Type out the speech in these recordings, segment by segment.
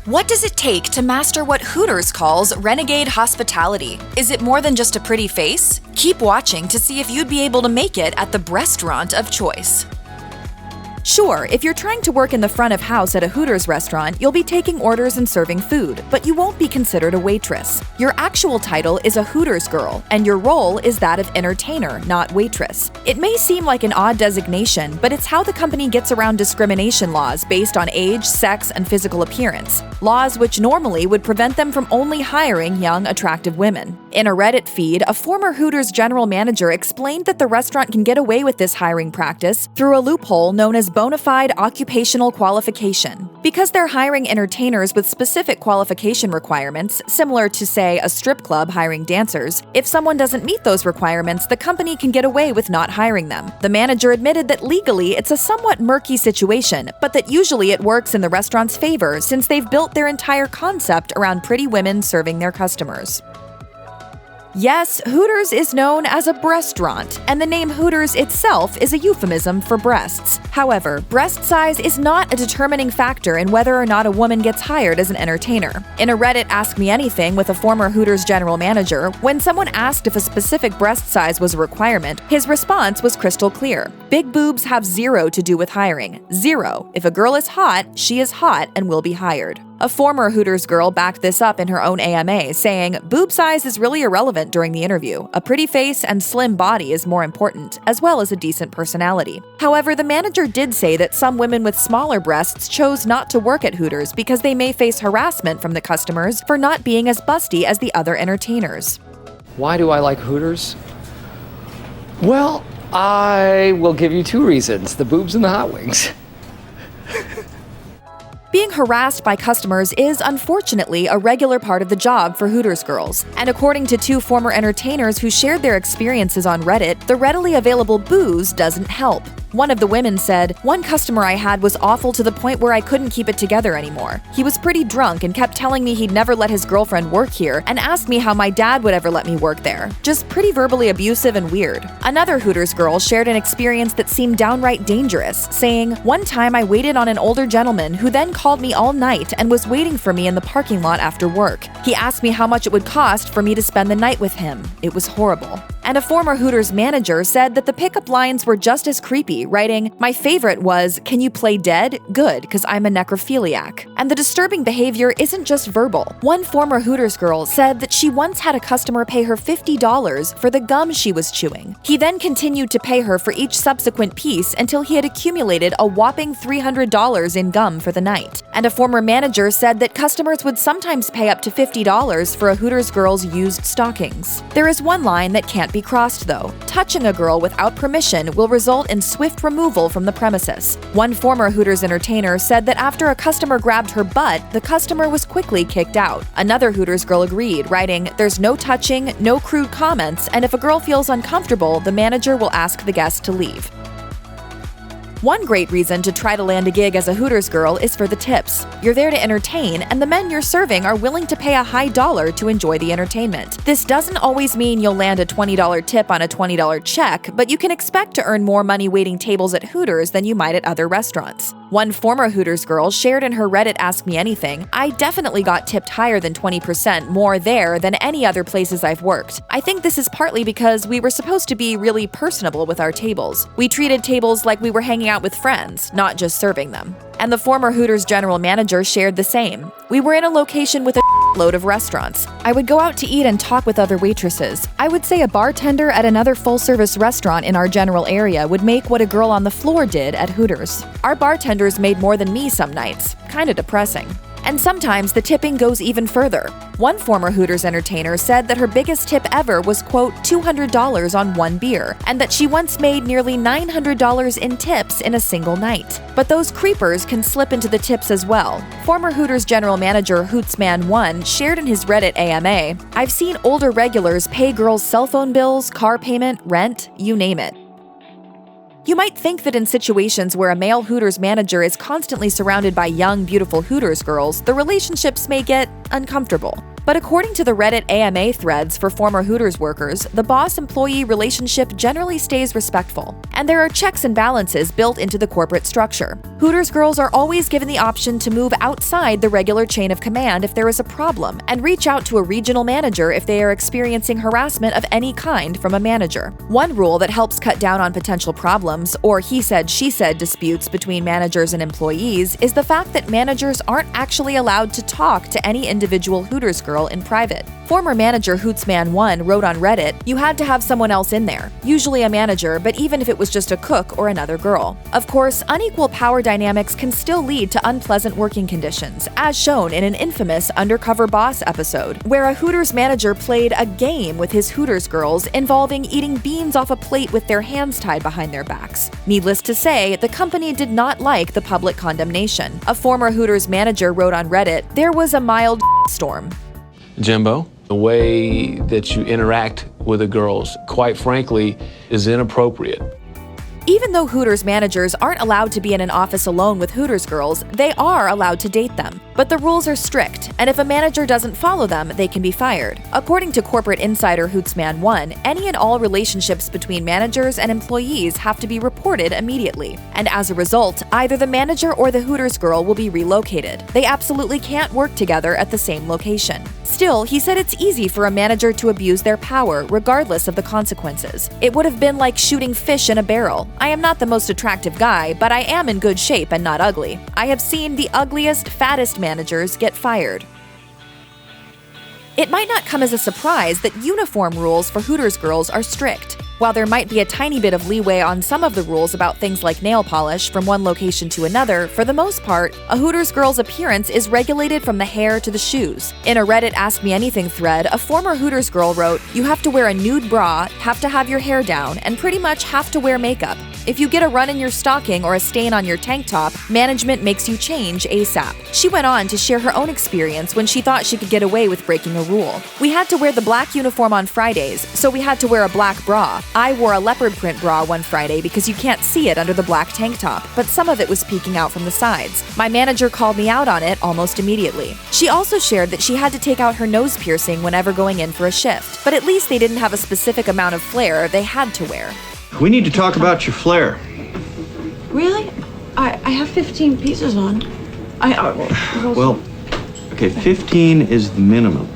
What does it take to master what Hooters calls renegade hospitality? Is it more than just a pretty face? Keep watching to see if you'd be able to make it at the breastaurant of choice. Sure, if you're trying to work in the front of house at a Hooters restaurant, you'll be taking orders and serving food, but you won't be considered a waitress. Your actual title is a Hooters Girl, and your role is that of entertainer, not waitress. It may seem like an odd designation, but it's how the company gets around discrimination laws based on age, sex, and physical appearance. Laws which normally would prevent them from only hiring young, attractive women. In a Reddit feed, a former Hooters general manager explained that the restaurant can get away with this hiring practice through a loophole known as bona fide occupational qualification. Because they're hiring entertainers with specific qualification requirements, similar to, say, a strip club hiring dancers, if someone doesn't meet those requirements, the company can get away with not hiring them. The manager admitted that legally it's a somewhat murky situation, but that usually it works in the restaurant's favor since they've built their entire concept around pretty women serving their customers. Yes, Hooters is known as a breastaurant, and the name Hooters itself is a euphemism for breasts. However, breast size is not a determining factor in whether or not a woman gets hired as an entertainer. In a Reddit Ask Me Anything with a former Hooters general manager, when someone asked if a specific breast size was a requirement, his response was crystal clear. Big boobs have zero to do with hiring. Zero. If a girl is hot, she is hot and will be hired. A former Hooters girl backed this up in her own AMA, saying, "Boob size is really irrelevant during the interview. A pretty face and slim body is more important, as well as a decent personality." However, the manager did say that some women with smaller breasts chose not to work at Hooters because they may face harassment from the customers for not being as busty as the other entertainers. Why do I like Hooters? Well, I will give you two reasons: the boobs and the hot wings. Being harassed by customers is unfortunately a regular part of the job for Hooters girls. And according to two former entertainers who shared their experiences on Reddit, the readily available booze doesn't help. One of the women said, "One customer I had was awful to the point where I couldn't keep it together anymore. He was pretty drunk and kept telling me he'd never let his girlfriend work here and asked me how my dad would ever let me work there. Just pretty verbally abusive and weird." Another Hooters girl shared an experience that seemed downright dangerous, saying, "One time I waited on an older gentleman who then called me all night and was waiting for me in the parking lot after work. He asked me how much it would cost for me to spend the night with him. It was horrible." And a former Hooters manager said that the pickup lines were just as creepy, writing, "My favorite was, 'Can you play dead? Good, because I'm a necrophiliac.' And the disturbing behavior isn't just verbal. One former Hooters girl said that she once had a customer pay her $50 for the gum she was chewing. He then continued to pay her for each subsequent piece until he had accumulated a whopping $300 in gum for the night. And a former manager said that customers would sometimes pay up to $50 for a Hooters girl's used stockings. There is one line that can't be crossed, though. Touching a girl without permission will result in swift removal from the premises. One former Hooters entertainer said that after a customer grabbed her butt, the customer was quickly kicked out. Another Hooters girl agreed, writing, "There's no touching, no crude comments, and if a girl feels uncomfortable, the manager will ask the guest to leave." One great reason to try to land a gig as a Hooters girl is for the tips. You're there to entertain, and the men you're serving are willing to pay a high dollar to enjoy the entertainment. This doesn't always mean you'll land a $20 tip on a $20 check, but you can expect to earn more money waiting tables at Hooters than you might at other restaurants. One former Hooters girl shared in her Reddit Ask Me Anything, "I definitely got tipped higher than 20% more there than any other places I've worked. I think this is partly because we were supposed to be really personable with our tables. We treated tables like we were hanging out with friends, not just serving them." And the former Hooters general manager shared the same. "We were in a location with a load of restaurants. I would go out to eat and talk with other waitresses. I would say a bartender at another full-service restaurant in our general area would make what a girl on the floor did at Hooters. Our bartenders made more than me some nights. Kinda depressing." And sometimes the tipping goes even further. One former Hooters entertainer said that her biggest tip ever was, quote, $200 on one beer, and that she once made nearly $900 in tips in a single night. But those creepers can slip into the tips as well. Former Hooters general manager Hootsman1 shared in his Reddit AMA, "I've seen older regulars pay girls' cell phone bills, car payment, rent, you name it." You might think that in situations where a male Hooters manager is constantly surrounded by young, beautiful Hooters girls, the relationships may get uncomfortable. But according to the Reddit AMA threads for former Hooters workers, the boss-employee relationship generally stays respectful, and there are checks and balances built into the corporate structure. Hooters girls are always given the option to move outside the regular chain of command if there is a problem, and reach out to a regional manager if they are experiencing harassment of any kind from a manager. One rule that helps cut down on potential problems, or he said, she said disputes between managers and employees, is the fact that managers aren't actually allowed to talk to any individual Hooters girl in private. Former manager Hootsman1 wrote on Reddit, "You had to have someone else in there, usually a manager, but even if it was just a cook or another girl." Of course, unequal power dynamics can still lead to unpleasant working conditions, as shown in an infamous Undercover Boss episode, where a Hooters manager played a game with his Hooters girls involving eating beans off a plate with their hands tied behind their backs. Needless to say, the company did not like the public condemnation. A former Hooters manager wrote on Reddit, "There was a mild storm." Jimbo, the way that you interact with the girls, quite frankly, is inappropriate. Even though Hooters managers aren't allowed to be in an office alone with Hooters girls, they are allowed to date them. But the rules are strict, and if a manager doesn't follow them, they can be fired. According to corporate insider Hootsman1, any and all relationships between managers and employees have to be reported immediately. And as a result, either the manager or the Hooters girl will be relocated. They absolutely can't work together at the same location. Still, he said it's easy for a manager to abuse their power, regardless of the consequences. It would have been like shooting fish in a barrel. I am not the most attractive guy, but I am in good shape and not ugly. I have seen the ugliest, fattest managers get fired. It might not come as a surprise that uniform rules for Hooters girls are strict. While there might be a tiny bit of leeway on some of the rules about things like nail polish from one location to another, for the most part, a Hooters girl's appearance is regulated from the hair to the shoes. In a Reddit Ask Me Anything thread, a former Hooters girl wrote, "You have to wear a nude bra, have to have your hair down, and pretty much have to wear makeup. If you get a run in your stocking or a stain on your tank top, management makes you change ASAP." She went on to share her own experience when she thought she could get away with breaking a rule. "We had to wear the black uniform on Fridays, so we had to wear a black bra. I wore a leopard print bra one Friday because you can't see it under the black tank top, but some of it was peeking out from the sides. My manager called me out on it almost immediately." She also shared that she had to take out her nose piercing whenever going in for a shift, but at least they didn't have a specific amount of flair they had to wear. We need to talk about your flair. Really? I have 15 pieces on. Well, okay, 15 is the minimum.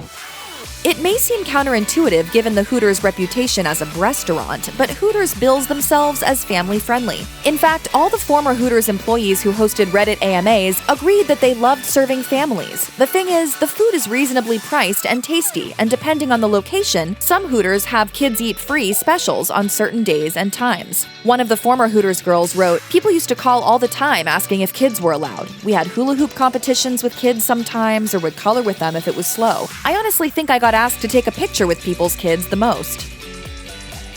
It may seem counterintuitive given the Hooters' reputation as a breastaurant, but Hooters bills themselves as family-friendly. In fact, all the former Hooters employees who hosted Reddit AMAs agreed that they loved serving families. The thing is, the food is reasonably priced and tasty, and depending on the location, some Hooters have kids eat free specials on certain days and times. One of the former Hooters girls wrote, "People used to call all the time asking if kids were allowed. We had hula hoop competitions with kids sometimes, or would color with them if it was slow. I honestly think I got asked to take a picture with people's kids the most."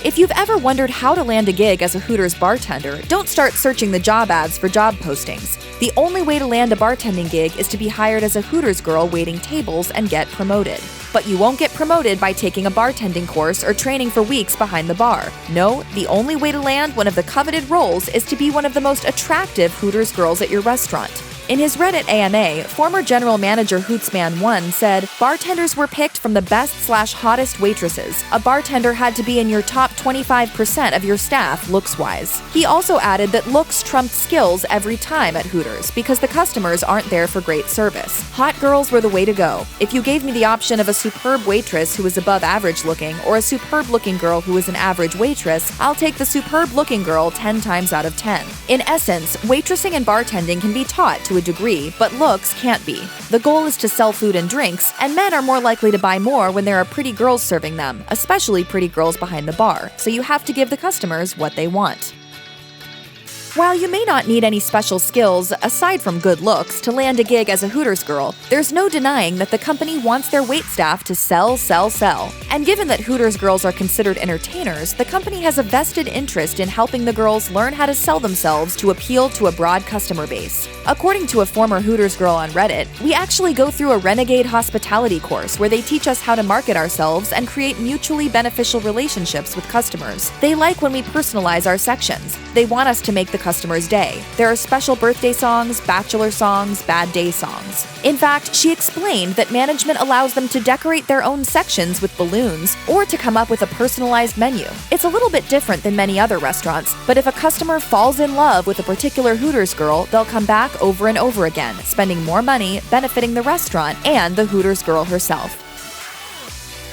If you've ever wondered how to land a gig as a Hooters bartender, don't start searching the job ads for job postings. The only way to land a bartending gig is to be hired as a Hooters girl waiting tables and get promoted. But you won't get promoted by taking a bartending course or training for weeks behind the bar. No, the only way to land one of the coveted roles is to be one of the most attractive Hooters girls at your restaurant. In his Reddit AMA, former general manager Hootsman1 said, "Bartenders were picked from the best/hottest waitresses. A bartender had to be in your top 25% of your staff looks-wise." He also added that looks trumped skills every time at Hooters because the customers aren't there for great service. Hot girls were the way to go. If you gave me the option of a superb waitress who was above average looking or a superb looking girl who was an average waitress, I'll take the superb looking girl 10 times out of 10. In essence, waitressing and bartending can be taught to a degree, but looks can't be. The goal is to sell food and drinks, and men are more likely to buy more when there are pretty girls serving them, especially pretty girls behind the bar, so you have to give the customers what they want. While you may not need any special skills, aside from good looks, to land a gig as a Hooters girl, there's no denying that the company wants their waitstaff to sell, sell, sell. And given that Hooters girls are considered entertainers, the company has a vested interest in helping the girls learn how to sell themselves to appeal to a broad customer base. According to a former Hooters girl on Reddit, "We actually go through a renegade hospitality course where they teach us how to market ourselves and create mutually beneficial relationships with customers. They like when we personalize our sections. They want us to make the customer's day. There are special birthday songs, bachelor songs, bad day songs. In fact, she explained that management allows them to decorate their own sections with balloons or to come up with a personalized menu. It's a little bit different than many other restaurants, but if a customer falls in love with a particular Hooters girl, they'll come back over and over again, spending more money, benefiting the restaurant and the Hooters girl herself.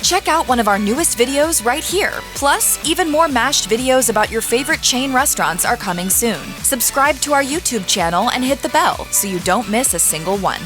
Check out one of our newest videos right here. Plus, even more mashed videos about your favorite chain restaurants are coming soon. Subscribe to our YouTube channel and hit the bell so you don't miss a single one.